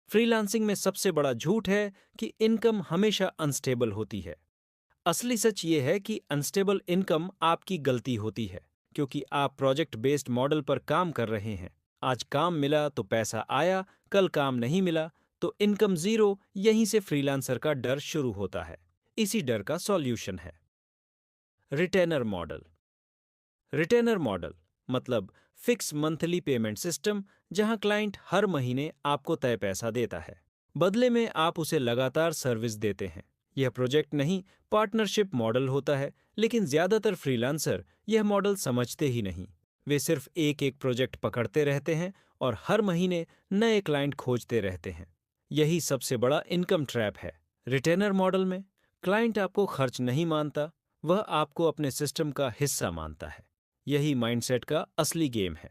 Freelancing में सबसे बड़ा झूठ है कि इनकम हमेशा अनस्टेबल होती है। असली सच ये है कि अनस्टेबल इनकम आपकी गलती होती है, क्योंकि आप प्रोजेक्ट बेस्ड मॉडल पर काम कर रहे हैं। आज काम मिला तो पैसा आया, कल काम नहीं मिला तो इनकम जीरो। यहीं से फ्रीलांसर का डर शुरू होता है। इसी डर का सॉल्यूशन है रिटेनर मॉडल। रिटेनर मॉडल मतलब फिक्स मंथली पेमेंट सिस्टम, जहां क्लाइंट हर महीने आपको तय पैसा देता है, बदले में आप उसे लगातार सर्विस देते हैं। यह प्रोजेक्ट नहीं, पार्टनरशिप मॉडल होता है, लेकिन ज्यादातर फ्रीलांसर यह मॉडल समझते ही नहीं। वे सिर्फ एक एक प्रोजेक्ट पकड़ते रहते हैं और हर महीने नए क्लाइंट खोजते रहते हैं। यही सबसे बड़ा इनकम ट्रैप है। रिटेनर मॉडल में क्लाइंट आपको खर्च नहीं मानता, वह आपको अपने सिस्टम का हिस्सा मानता है। यही माइंडसेट का असली गेम है।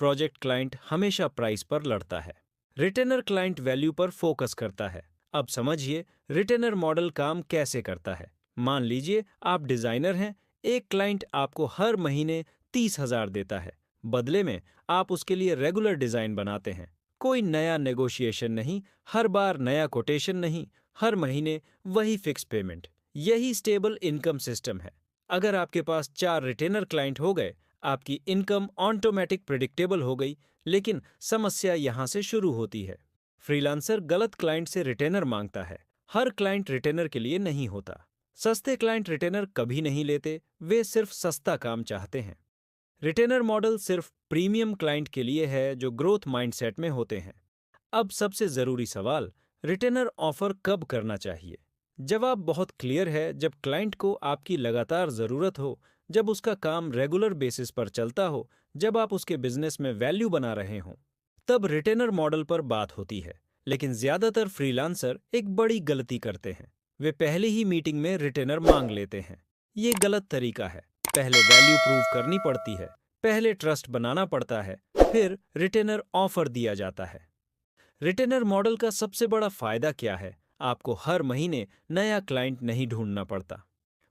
प्रोजेक्ट क्लाइंट हमेशा प्राइस पर लड़ता है, रिटेनर क्लाइंट वैल्यू पर फोकस करता है। अब समझिए रिटेनर मॉडल काम कैसे करता है। मान लीजिए आप डिजाइनर हैं, एक क्लाइंट आपको हर महीने 30,000 देता है। बदले में आप उसके लिए रेगुलर डिजाइन बनाते हैं। कोई नया नेगोशिएशन नहीं, हर बार नया कोटेशन नहीं, हर महीने वही फिक्स पेमेंट। यही स्टेबल इनकम सिस्टम है। अगर आपके पास 4 रिटेनर क्लाइंट हो गए, आपकी इनकम ऑटोमेटिक प्रिडिक्टेबल हो गई। लेकिन समस्या यहाँ से शुरू होती है। फ्रीलांसर गलत क्लाइंट से रिटेनर मांगता है। हर क्लाइंट रिटेनर के लिए नहीं होता। सस्ते क्लाइंट रिटेनर कभी नहीं लेते, वे सिर्फ सस्ता काम चाहते हैं। रिटेनर मॉडल सिर्फ प्रीमियम क्लाइंट के लिए है जो ग्रोथ माइंडसेट में होते हैं। अब सबसे जरूरी सवाल, रिटेनर ऑफर कब करना चाहिए? जवाब बहुत क्लियर है, जब क्लाइंट को आपकी लगातार जरूरत हो, जब उसका काम रेगुलर बेसिस पर चलता हो, जब आप उसके बिजनेस में वैल्यू बना रहे हों, तब रिटेनर मॉडल पर बात होती है। लेकिन ज्यादातर फ्रीलांसर एक बड़ी गलती करते हैं। वे पहले ही मीटिंग में रिटेनर मांग लेते हैं। ये गलत तरीका है। पहले वैल्यू प्रूव करनी पड़ती है, पहले ट्रस्ट बनाना पड़ता है, फिर रिटेनर ऑफर दिया जाता है। रिटेनर मॉडल का सबसे बड़ा फायदा क्या है? आपको हर महीने नया क्लाइंट नहीं ढूंढना पड़ता।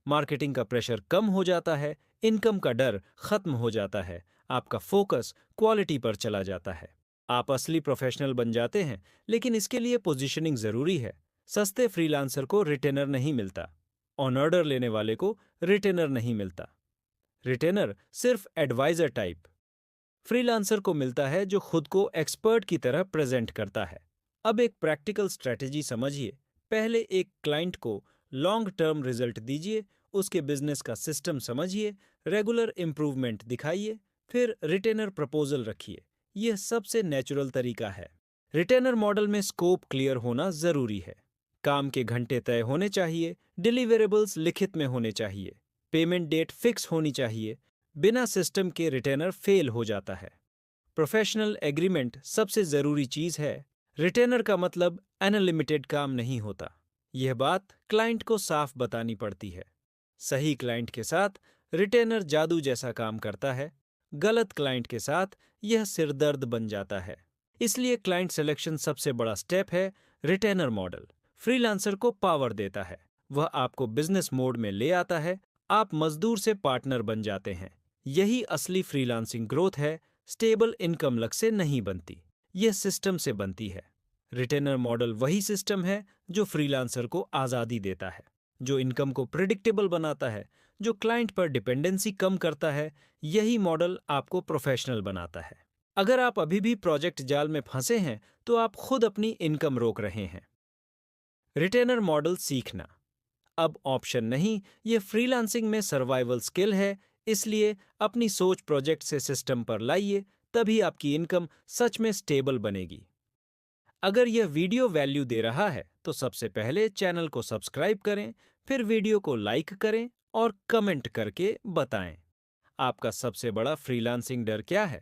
मार्केटिंग का प्रेशर कम हो जाता है, इनकम का डर खत्म हो जाता है, आपका फोकस क्वालिटी पर चला जाता है। आप असली प्रोफेशनल बन जाते हैं, लेकिन इसके लिए पोजीशनिंग जरूरी है। सस्ते फ्रीलांसर को रिटेनर नहीं मिलता, ऑन ऑर्डर लेने वाले को रिटेनर नहीं मिलता। रिटेनर सिर्फ एडवाइजर टाइप फ्रीलांसर को मिलता है जो खुद को एक्सपर्ट की तरह प्रेजेंट करता है। अब एक प्रैक्टिकल स्ट्रेटेजी समझिए। पहले एक क्लाइंट को लॉन्ग टर्म रिजल्ट दीजिए, उसके बिजनेस का सिस्टम समझिए, रेगुलर इंप्रूवमेंट दिखाइए, फिर रिटेनर प्रपोजल रखिए। यह सबसे नेचुरल तरीका है। रिटेनर मॉडल में स्कोप क्लियर होना जरूरी है। काम के घंटे तय होने चाहिए, डिलीवरेबल्स लिखित में होने चाहिए, पेमेंट डेट फिक्स होनी चाहिए। बिना सिस्टम के रिटेनर फेल हो जाता है। प्रोफेशनल एग्रीमेंट सबसे जरूरी चीज है। रिटेनर का मतलब अनलिमिटेड काम नहीं होता। यह बात क्लाइंट को साफ बतानी पड़ती है। सही क्लाइंट के साथ रिटेनर जादू जैसा काम करता है, गलत क्लाइंट के साथ यह सिरदर्द बन जाता है। इसलिए क्लाइंट सिलेक्शन सबसे बड़ा स्टेप है। रिटेनर मॉडल फ्रीलांसर को पावर देता है। वह आपको बिजनेस मोड में ले आता है, आप मजदूर से पार्टनर बन जाते हैं। यही असली फ्रीलांसिंग ग्रोथ है। स्टेबल इनकम लक से नहीं बनती, यह सिस्टम से बनती है। रिटेनर मॉडल वही सिस्टम है जो फ्रीलांसर को आज़ादी देता है, जो इनकम को प्रिडिक्टेबल बनाता है, जो क्लाइंट पर डिपेंडेंसी कम करता है। यही मॉडल आपको प्रोफेशनल बनाता है। अगर आप अभी भी प्रोजेक्ट जाल में फंसे हैं, तो आप खुद अपनी इनकम रोक रहे हैं। रिटेनर मॉडल सीखना अब ऑप्शन नहीं, ये फ्रीलांसिंग में सर्वाइवल स्किल है। इसलिए अपनी सोच प्रोजेक्ट से सिस्टम पर लाइए, तभी आपकी इनकम सच में स्टेबल बनेगी। अगर यह वीडियो वैल्यू दे रहा है तो सबसे पहले चैनल को सब्सक्राइब करें, फिर वीडियो को लाइक करें और कमेंट करके बताएं, आपका सबसे बड़ा फ्रीलांसिंग डर क्या है।